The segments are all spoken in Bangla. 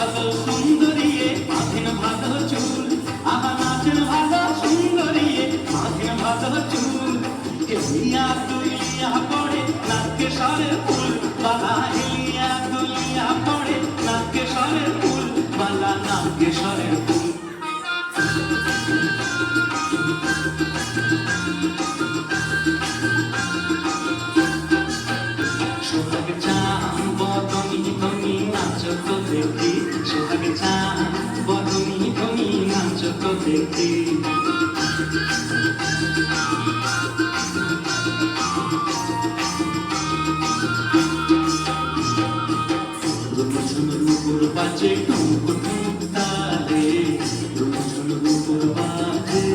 ভালো সুন্দরী মাথিন ভালো চুল, আহা নাচেন ভালো সুন্দরী মাথিন ভালো চুল। হেলিয়া দুলিয়া পড়ে নাকে সরের ফুল বালা, হেলিয়া দুলিয়া পড়ে নাকে সরের ফুল বালা, নাকে সরের ফুল। সোহাগ চাঁদ বদনি ধনি নাচ তো দেখি, সোহাগ চাঁদ বদনি ধনি নাচ তো দেখি। রুমঝুনুর উপর বাজে টুক টুক তালে, রুমঝুনুর উপর বাজে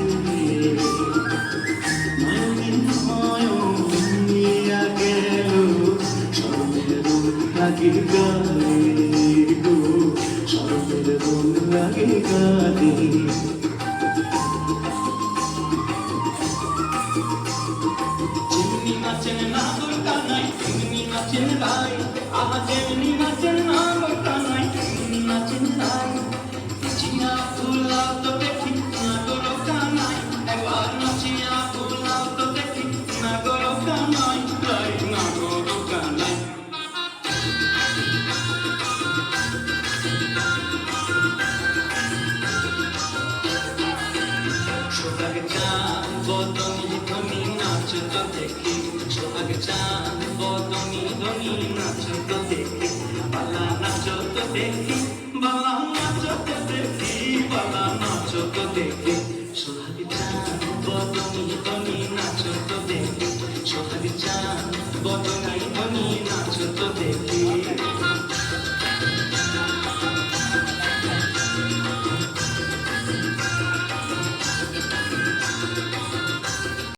নয়ন নয়নিয়া গেল শরমের রং লাগে গালে গো, শরমের রং লাগে গালে। যেমনি নাচেন নাগর কানাই তেমনি নাচেন রাই, আহা যেমনি নাচেন নাগর কানাই তেমনি নাচেন রাই। নাচিয়া ফুলাও তো দেখি নাগর কানাই, একবার নাচিয়া ফুলাও তো দেখি নাগর কানাই, রাই নাগর কানাই। সোহাগ চাঁদ বদনি ধনি নাচ তো দেখি, সোহাগ চাঁদ বদনি ধনি নাচ তো দেখি, বালা নাচ তো দেখি, বালা নাচ তো দেখি, বালা নাচ তো দেখি। সোহাগ চাঁদ বদনি ধনি নাচ তো দেখি, সোহাগ চাঁদ বদনি ধনি নাচ তো দেখি।